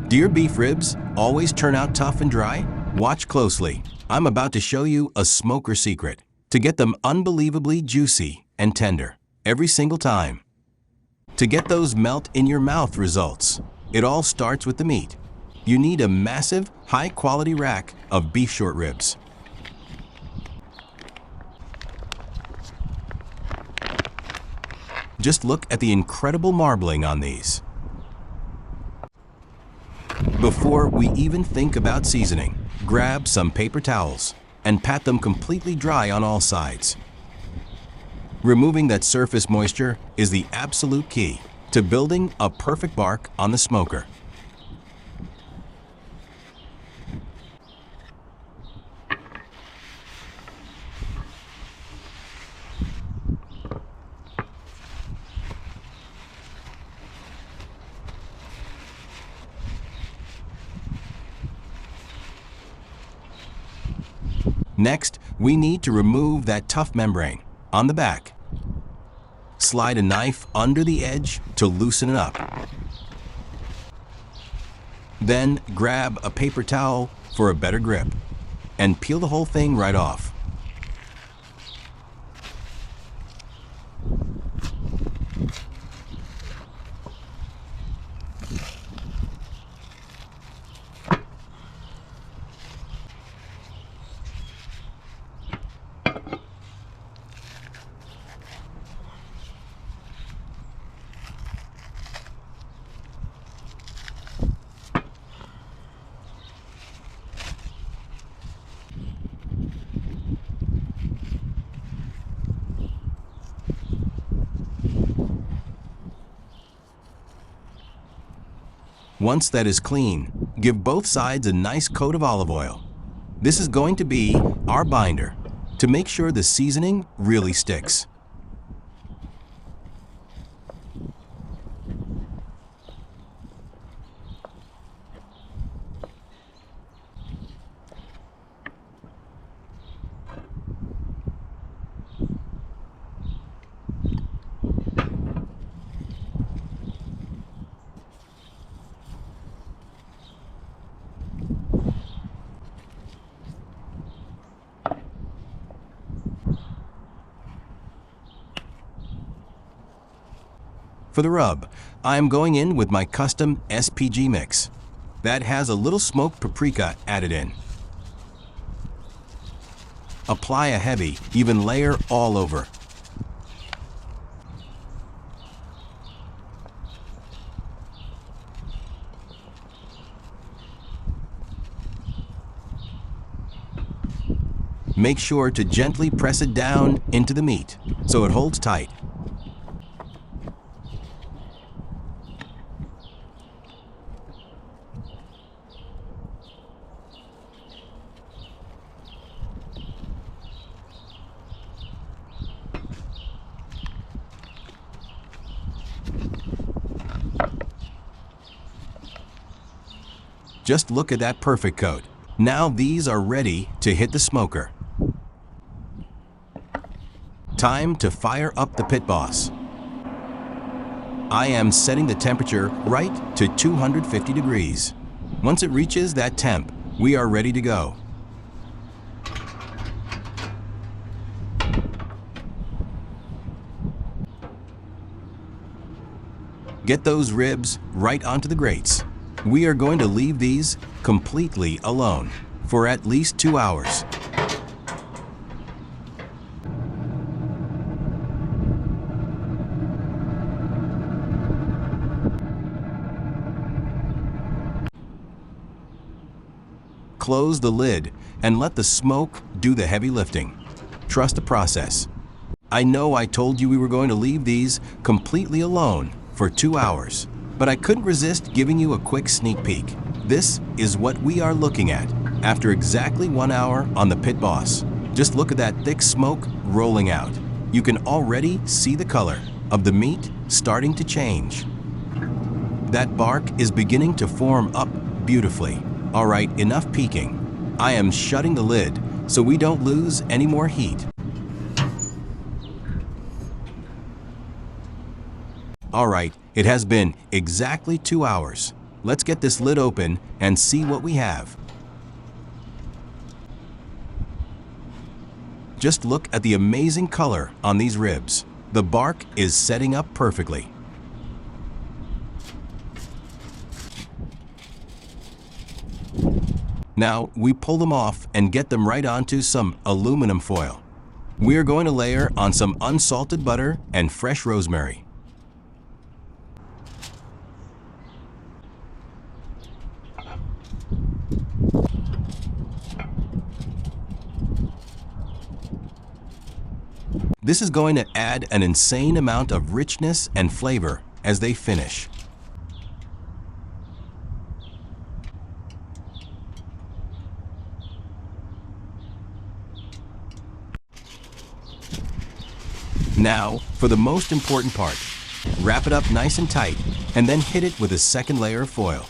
Do your beef ribs always turn out tough and dry? Watch closely. I'm about to show you a smoker secret to get them unbelievably juicy and tender every single time. To get those melt-in-your-mouth results, it all starts with the meat. You need a massive, high-quality rack of beef short ribs. Just look at the incredible marbling on these. Before we even think about seasoning, grab some paper towels and pat them completely dry on all sides. Removing that surface moisture is the absolute key to building a perfect bark on the smoker. Next, we need to remove that tough membrane on the back. Slide a knife under the edge to loosen it up. Then grab a paper towel for a better grip and peel the whole thing right off. Once that is clean, give both sides a nice coat of olive oil. This is going to be our binder to make sure the seasoning really sticks. For the rub, I am going in with my custom SPG mix. That has a little smoked paprika added in. Apply a heavy, even layer all over. Make sure to gently press it down into the meat so it holds tight. Just look at that perfect coat. Now these are ready to hit the smoker. Time to fire up the Pit Boss. I am setting the temperature right to 250 degrees. Once it reaches that temp, we are ready to go. Get those ribs right onto the grates. We are going to leave these completely alone for at least 2 hours. Close the lid and let the smoke do the heavy lifting. Trust the process. I know I told you we were going to leave these completely alone for 2 hours, but I couldn't resist giving you a quick sneak peek. This is what we are looking at after exactly 1 hour on the Pit Boss. Just look at that thick smoke rolling out. You can already see the color of the meat starting to change. That bark is beginning to form up beautifully. All right, enough peeking. I am shutting the lid so we don't lose any more heat. All right, it has been exactly 2 hours. Let's get this lid open and see what we have. Just look at the amazing color on these ribs. The bark is setting up perfectly. Now we pull them off and get them right onto some aluminum foil. We are going to layer on some unsalted butter and fresh rosemary. This is going to add an insane amount of richness and flavor as they finish. Now, for the most important part, wrap it up nice and tight and then hit it with a second layer of foil.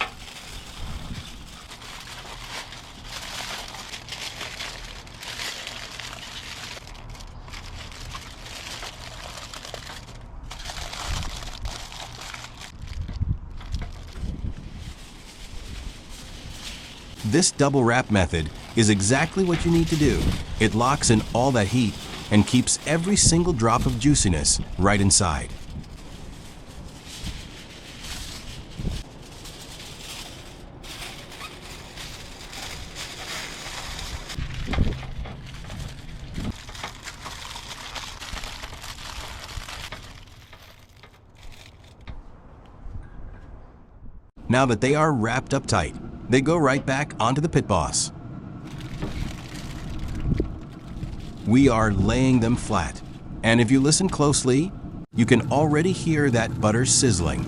This double wrap method is exactly what you need to do. It locks in all that heat and keeps every single drop of juiciness right inside. Now that they are wrapped up tight, they go right back onto the pit boss. We are laying them flat, and if you listen closely, you can already hear that butter sizzling.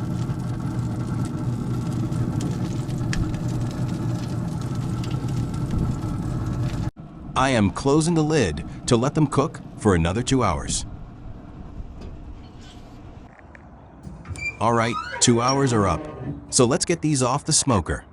I am closing the lid to let them cook for another 2 hours. All right, 2 hours are up, so let's get these off the smoker.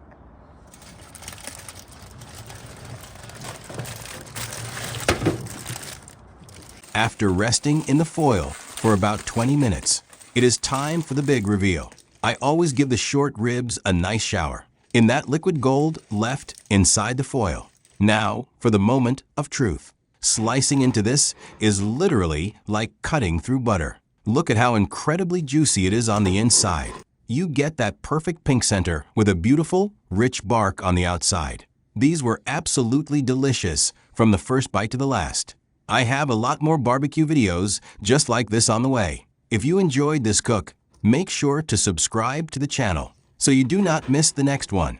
After resting in the foil for about 20 minutes, it is time for the big reveal. I always give the short ribs a nice shower in that liquid gold left inside the foil. Now for the moment of truth. Slicing into this is literally like cutting through butter. Look at how incredibly juicy it is on the inside. You get that perfect pink center with a beautiful, rich bark on the outside. These were absolutely delicious from the first bite to the last. I have a lot more barbecue videos just like this on the way. If you enjoyed this cook, make sure to subscribe to the channel so you do not miss the next one.